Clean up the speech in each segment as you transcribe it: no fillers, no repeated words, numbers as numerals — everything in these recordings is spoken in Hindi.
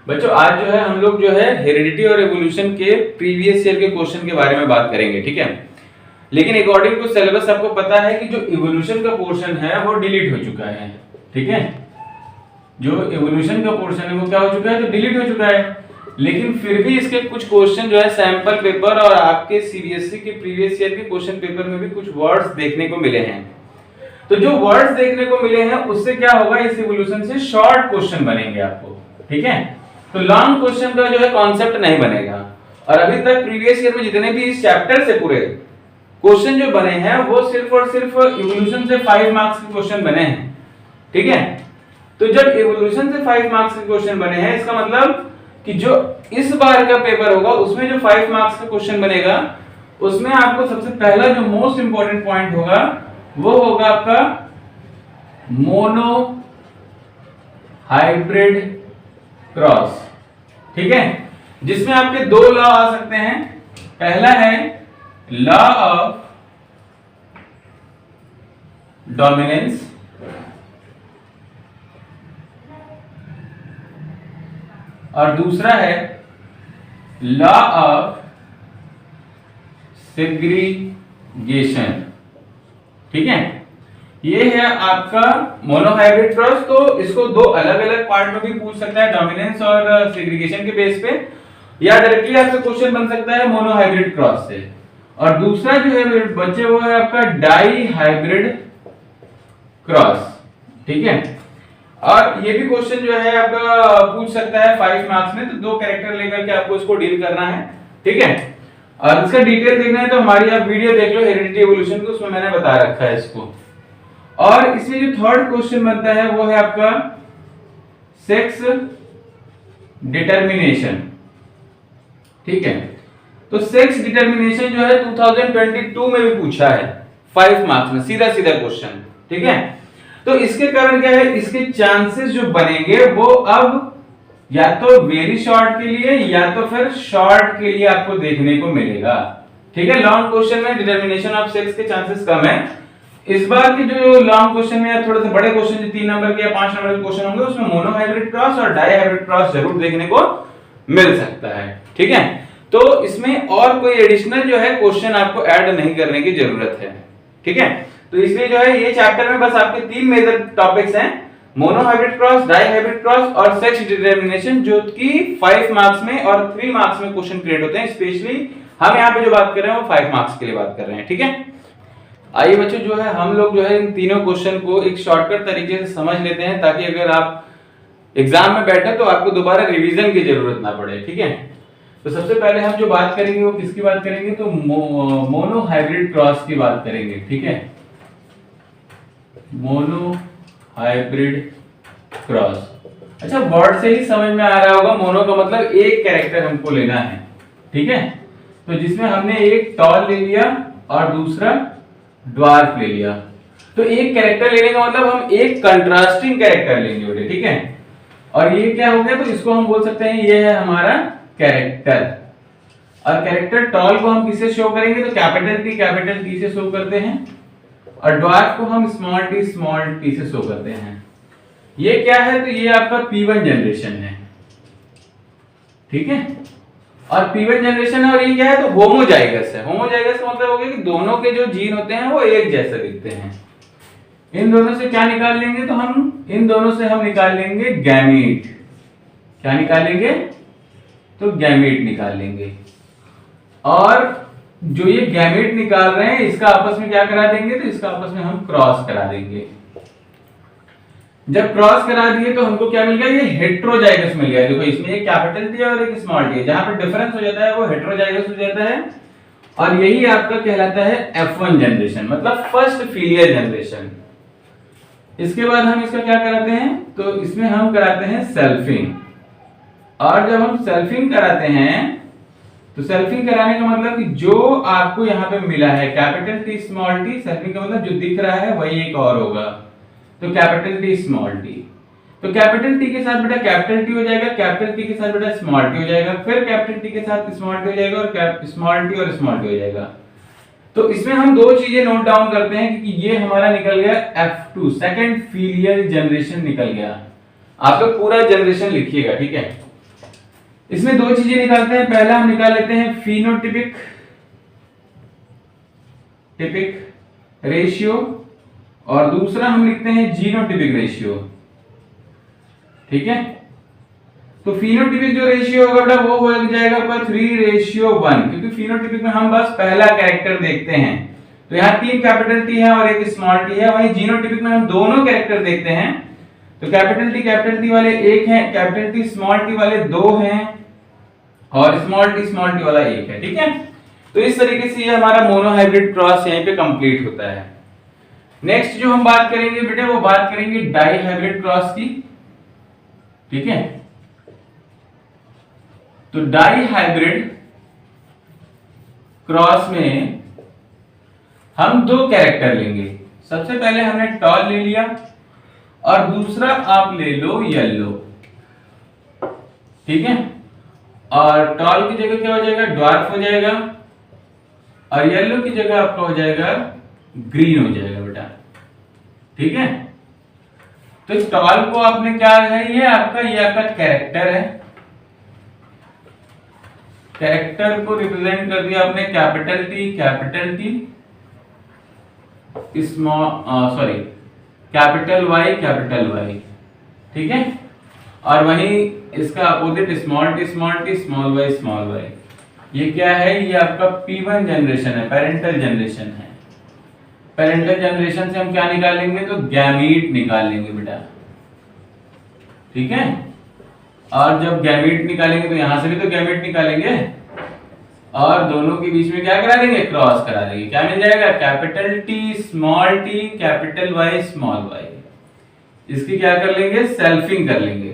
बच्चों आज जो है हम लोग जो है हेरिडिटी और एवोल्यूशन के प्रीवियस ईयर के क्वेश्चन के बारे में बात करेंगे, ठीक है। लेकिन अकॉर्डिंग टू सिलेबस आपको पता है कि जो इवोल्यूशन का पोर्शन है वो डिलीट हो चुका है, ठीक है। जो इवोल्यूशन का पोर्शन है वो क्या हो चुका है, तो डिलीट हो चुका है। लेकिन फिर भी इसके कुछ क्वेश्चन जो है सैंपल पेपर और आपके सीबीएसई के प्रीवियस ईयर के क्वेश्चन पेपर में भी कुछ वर्ड्स देखने को मिले हैं। तो जो वर्ड्स देखने को मिले हैं उससे क्या होगा, इस इवोल्यूशन से शॉर्ट क्वेश्चन बनेंगे आपको, ठीक है। तो लॉन्ग क्वेश्चन का जो है कॉन्सेप्ट नहीं बनेगा। और अभी तक प्रीवियस ईयर में जितने भी इस चैप्टर से पूरे क्वेश्चन जो बने हैं वो सिर्फ और सिर्फ इवोल्यूशन से 5 मार्क्स के क्वेश्चन बने हैं, ठीक है। तो जब इवोल्यूशन से 5 मार्क्स के क्वेश्चन बने हैं, इसका मतलब कि जो इस बार का पेपर होगा उसमें जो 5 मार्क्स का क्वेश्चन बनेगा उसमें आपको सबसे पहला जो मोस्ट इंपॉर्टेंट पॉइंट होगा वो होगा आपका मोनो हाइब्रिड क्रॉस, ठीक है। जिसमें आपके दो लॉ आ सकते हैं। पहला है लॉ ऑफ डोमिनेंस और दूसरा है लॉ ऑफ सेग्रीगेशन, ठीक है। ये है आपका मोनोहाइब्रिड क्रॉस। तो इसको दो अलग अलग पार्ट में भी पूछ सकता है, डोमिनेंस और सेग्रीगेशन के बेस पे, या डायरेक्टली आपका क्वेश्चन बन सकता है मोनोहाइब्रिड क्रॉस से। और दूसरा जो है बच्चे वो है आपका डाई हाइब्रिड क्रॉस, ठीक है। और ये भी क्वेश्चन जो है आपका पूछ सकता है 5 मार्क्स में। तो दो कैरेक्टर लेकर के आपको इसको डील करना है, ठीक है। और इसका डिटेल देखना है तो हमारी आप वीडियो देख लो हेरिडिटी एवोल्यूशन को, उसमें मैंने बता रखा है इसको। और इसमें जो थर्ड क्वेश्चन बनता है वो है आपका सेक्स डिटरमिनेशन, ठीक है। तो सेक्स डिटरमिनेशन जो है 2022 में भी पूछा है 5 मार्क्स में, सीधा सीधा क्वेश्चन, ठीक है। तो इसके कारण क्या है, इसके चांसेस जो बनेंगे वो अब या तो वेरी शॉर्ट के लिए या तो फिर शॉर्ट के लिए आपको देखने को मिलेगा, ठीक है। लॉन्ग क्वेश्चन में डिटरमिनेशन ऑफ सेक्स के चांसेस कम है। इस बार के जो लॉन्ग क्वेश्चन में या थोड़े से बड़े क्वेश्चन जो 3 नंबर के या 5 नंबर के क्वेश्चन होंगे उसमें मोनोहाइब्रिड क्रॉस और डाई हाइब्रिड क्रॉस जरूर देखने को मिल सकता है, ठीक है। तो इसमें और कोई एडिशनल जो है क्वेश्चन आपको ऐड नहीं करने की जरूरत है, ठीक है। तो इसलिए जो है ये चैप्टर में बस आपके 3 मेजर टॉपिक्स हैं, monohybrid cross, dihybrid cross और सेक्स डिटरमिनेशन, जो कि 5 मार्क्स में और 3 मार्क्स में क्वेश्चन क्रिएट होते हैं। स्पेशली हम यहाँ पे जो बात कर रहे हैं वो 5 मार्क्स के लिए बात कर रहे हैं, ठीक है। आइए बच्चों जो है हम लोग जो है इन तीनों क्वेश्चन को एक शॉर्टकट तरीके से समझ लेते हैं, ताकि अगर आप एग्जाम में बैठे तो आपको दोबारा रिवीजन की जरूरत ना पड़े, ठीक है। तो सबसे पहले हम जो बात करेंगे वो किसकी बात करेंगे, तो मोनोहाइब्रिड क्रॉस की बात करेंगे, ठीक है। Mono hybrid cross. अच्छा, वर्ड से ही समझ में आ रहा होगा, मोनो का मतलब एक कैरेक्टर हमको लेना है, ठीक है। तो जिसमें हमने एक टॉल ले लिया और दूसरा ड्वार्फ ले लिया। तो एक कैरेक्टर लेने का मतलब हम एक कंट्रास्टिंग कैरेक्टर लेंगे बेटे, ठीक है। और ये क्या हो गया, तो इसको हम बोल सकते हैं ये है हमारा कैरेक्टर। और कैरेक्टर टॉल को हम किससे शो करेंगे, तो कैपिटल टी से शो करते हैं। और ड्वार्फ को हम स्मॉल टी से शो करते हैं। ये क्या है, तो ये आपका P1 जनरेशन है, ठीक है। और P1 जनरेशन है और ये क्या है, तो होमोजाइगस है। होमोजाइगस का मतलब हो गया कि दोनों के जो जीन होते हैं वो एक जैसे दिखते हैं। इन दोनों से क्या निकाल लेंगे, तो हम इन दोनों से हम निकाल लेंगे गैमीट। क्या निकाल लेंगे, तो गैमीट निकाल लेंगे। और जो ये गैमेट निकाल रहे हैं इसका आपस में क्या करा देंगे, तो इसका आपस में हम क्रॉस करा देंगे। जब क्रॉस करा दिए तो हमको क्या मिल गया, ये हेट्रोजाइगस मिल गया। देखो इसमें एक कैपिटल टी और एक स्मॉल टी है, जहां पर डिफरेंस हो जाता है वो हेट्रोजाइगस हो जाता है। और यही आपका कहलाता है F1 जनरेशन, मतलब फर्स्ट फिलियल जनरेशन। इसके बाद हम इसका क्या कराते हैं, तो इसमें हम कराते हैं सेल्फिंग। और जब हम सेल्फिंग कराते हैं तो सेल्फिंग कराने का मतलब कि जो आपको यहाँ पे मिला है capital T small T, selfing का मतलब जो दिख रहा है वही एक और होगा, तो कैपिटल टी स्मॉल टी। तो कैपिटल टी के साथ बेटा कैपिटल टी हो जाएगा, कैपिटल टी के साथ बेटा स्मॉल टी हो जाएगा, फिर कैपिटल टी के साथ स्मॉल टी हो जाएगा और स्मॉल टी और स्मॉल टी हो जाएगा। तो इसमें हम दो चीजें नोट डाउन करते हैं कि ये हमारा निकल गया F2 सेकंड फिलियल जनरेशन निकल गया। आप लोग पूरा जनरेशन लिखिएगा, ठीक है। इसमें दो चीजें निकालते हैं। पहला हम निकाल लेते हैं फिनोटिपिक रेशियो और दूसरा हम लिखते हैं जीनोटिपिक रेशियो। ठीक है, तो फिनोटिपिक जो रेशियो होगा बेटा वो हो जाएगा आपका 3:1, क्योंकि फिनोटिपिक में हम बस पहला कैरेक्टर देखते हैं। तो यहाँ 3 कैपिटल टी है और एक स्मॉल टी है। वहीं जीनोटिपिक में हम दोनों कैरेक्टर देखते हैं। तो कैपिटल टी वाले 1 हैं, कैपिटल टी स्मॉल टी वाले 2 हैं और स्मॉल टी वाला 1 है। ठीक है, तो इस तरीके से ये हमारा मोनोहाइब्रिड क्रॉस यहीं पे कंप्लीट होता है। नेक्स्ट जो हम बात करेंगे बेटे वो बात करेंगे डाइहाइब्रिड क्रॉस की। ठीक है, तो डाइहाइब्रिड क्रॉस में हम 2 कैरेक्टर लेंगे। सबसे पहले हमने टॉल ले लिया और दूसरा आप ले लो येलो। ठीक है, और टॉल की जगह क्या हो जाएगा, ड्वार्फ हो जाएगा और येलो की जगह आपका हो जाएगा ग्रीन हो जाएगा बेटा। ठीक है, तो टॉल को आपने क्या है, ये आपका कैरेक्टर है। कैरेक्टर को रिप्रेजेंट कर दिया आपने कैपिटल टी कैपिटल वाई। ठीक है, और वहीं इसका opposite small T small Y. ये क्या है, ये आपका P1 जनरेशन है, पेरेंटल जनरेशन है। पेरेंटल जनरेशन से हम क्या निकालेंगे, तो गैमीट निकाल लेंगे बेटा। ठीक है, और जब गैमीट निकालेंगे तो यहां से भी तो गैमीट निकालेंगे और दोनों के बीच में क्या करा देंगे, क्रॉस करा देंगे। क्या मिल जाएगा, capital T capital Y small Y. इसकी क्या कर लेंगे, सेल्फिंग कर लेंगे।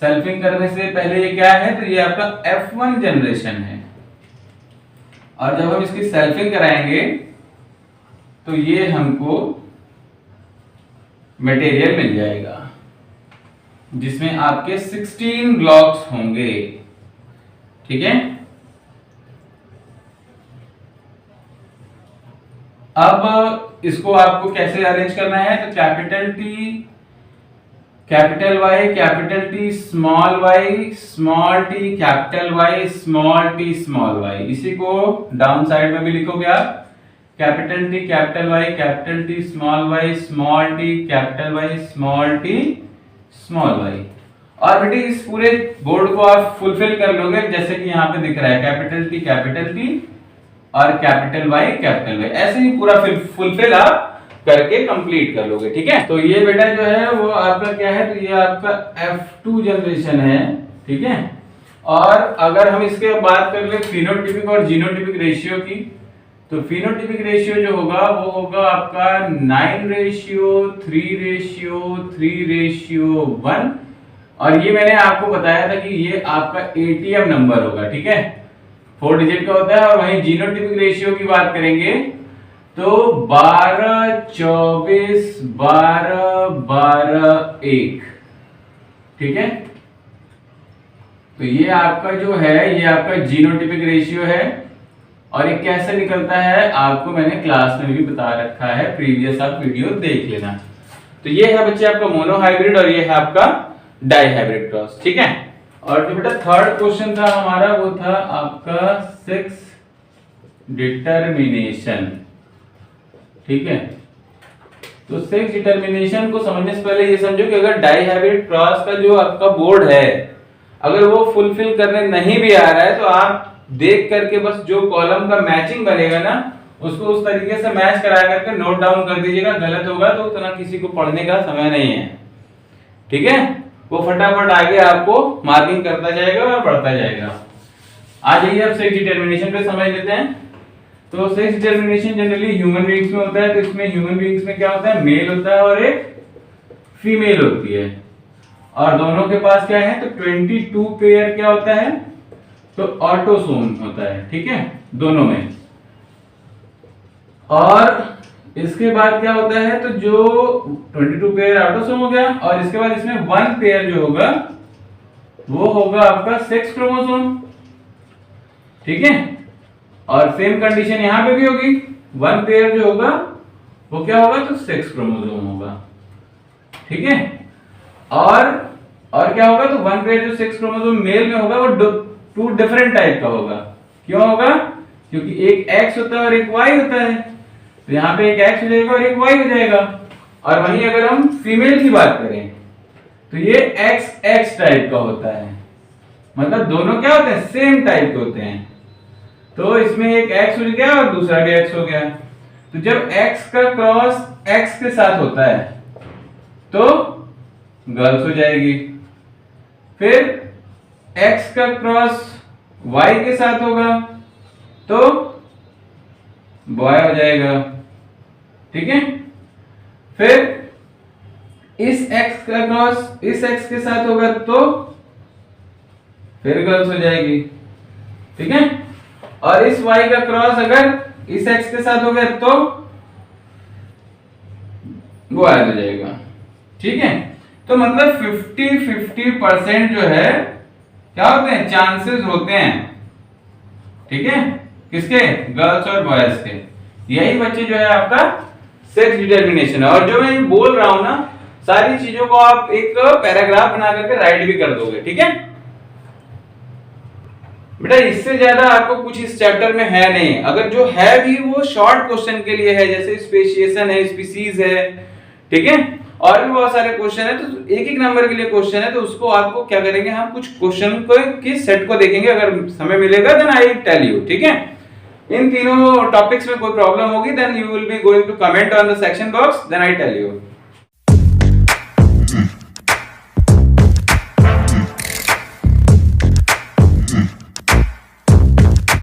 सेल्फिंग करने से पहले ये क्या है, तो ये आपका F1 जनरेशन है और जब हम इसकी सेल्फिंग कराएंगे तो ये हमको मटेरियल मिल जाएगा जिसमें आपके 16 ब्लॉक्स होंगे। ठीक है, अब इसको आपको कैसे अरेंज करना है, तो capital T capital Y capital T small T capital Y small Y. इसी को डाउन साइड में भी लिखोगे आप, capital T capital Y capital T small T capital Y small Y. और बेटे इस पूरे बोर्ड को आप फुलफिल कर लोगे जैसे कि यहाँ पे दिख रहा है, कैपिटल टी और कैपिटल वाई। ऐसे ही पूरा फुलफिल आप करके कंप्लीट कर लोगे। ठीक है, तो ये बेटा जो है वो आपका क्या है, तो ये आपका F2 जनरेशन है। ठीक है, और अगर हम इसके बात कर ले फिनोटिपिक और जीनोटिपिक रेशियो की, तो फिनोटिपिक रेशियो जो होगा वो होगा आपका 9:3:3:1 और ये मैंने आपको बताया था कि ये आपका ATM नंबर होगा। ठीक है, 4 डिजिट का होता है। और वहीं जीनोटिपिक रेशियो की बात करेंगे तो 12:24:12:1। ठीक है, तो ये आपका जो है ये आपका जीनोटिपिक रेशियो है और ये कैसे निकलता है आपको मैंने क्लास में भी बता रखा है, प्रीवियस आप वीडियो देख लेना। तो ये है बच्चे आपका मोनोहाइब्रिड और ये है आपका डाइहाइब्रिड क्रॉस। ठीक है, और जो बेटा थर्ड क्वेश्चन था हमारा वो था आपका 6 डिटरमिनेशन। ठीक है, तो 6 डिटरमिनेशन को समझने से पहले ये समझो कि अगर डाइहाइब्रिड क्रॉस का जो आपका बोर्ड है अगर वो फुलफिल करने नहीं भी आ रहा है तो आप देख करके बस जो कॉलम का मैचिंग बनेगा ना उसको उस तरीके से मैच करा करके नोट डाउन कर दीजिएगा। गलत होगा तो उतना किसी को पढ़ने का समय नहीं है। ठीक है, वो फटाफट आगे आपको मार्किंग करता जाएगा और बढ़ता जाएगा। आ जाइए अब 6 डिटरमिनेशन पे समझ लेते हैं। तो 6 डिटरमिनेशन जनरली ह्यूमन बीइंग्स में होता है। तो इसमें ह्यूमन बीइंग्स में क्या होता है, मेल होता है और एक फीमेल होती है और दोनों के पास क्या है, तो 22 पेयर क्या होता है, तो ऑटोसोम होता है। ठीक है, दोनों में। और इसके बाद क्या होता है, तो जो 22 पेयर ऑटोसोम हो गया और इसके बाद इसमें 1 पेयर जो होगा वो होगा आपका सेक्स क्रोमोसोम। ठीक है, और सेम कंडीशन यहां पे भी होगी, 1 पेयर जो होगा वो क्या होगा, तो सेक्स क्रोमोसोम होगा। ठीक है, और और क्या होगा, तो वन पेयर जो सेक्स क्रोमोसोम मेल में होगा वो टू डिफरेंट टाइप का होगा। क्यों होगा, क्योंकि एक एक्स होता है और एक वाई होता है, तो यहाँ पे एक एक्स हो जाएगा और एक वाई हो जाएगा। और वहीं अगर हम फीमेल की बात करें तो ये एक्स एक्स टाइप का होता है, मतलब दोनों क्या होते हैं, सेम टाइप के होते हैं। तो इसमें एक एक्स हो गया और दूसरा भी एक्स हो गया। तो जब एक्स का क्रॉस एक्स के साथ होता है तो गर्ल्स हो जाएगी, फिर एक्स का क्रॉस वाई के साथ होगा तो बॉय हो जाएगा, ठीक है। फिर इस x का क्रॉस इस x के साथ होगा तो फिर गर्ल्स हो जाएगी, ठीक है। और इस y का क्रॉस अगर इस x के साथ हो गया तो बॉय हो जाएगा, ठीक है। तो मतलब 50-50% जो है क्या होते हैं, चांसेस होते हैं, ठीक है, किसके, गर्ल्स और बॉयज के। यही बच्चे जो है आपका सेक्स डिटरमिनेशन है। और जो मैं बोल रहा हूं ना, सारी चीजों को आप एक पैराग्राफ बना करके राइट भी कर दोगे, ठीक है बेटा। इससे ज्यादा आपको कुछ इस चैप्टर में है नहीं, अगर जो है भी वो शॉर्ट क्वेश्चन के लिए है, जैसे स्पेशिएशन है, स्पीसीज है, ठीक है, और भी बहुत सारे क्वेश्चन है। तो एक एक नंबर के लिए क्वेश्चन है, तो उसको आपको क्या करेंगे, हम कुछ क्वेश्चन को के सेट को देखेंगे, अगर समय मिलेगा देन आई टेल यू, ठीक है। इन तीनों टॉपिक्स में कोई प्रॉब्लम होगी then you will be going to comment on the section box, then I tell you.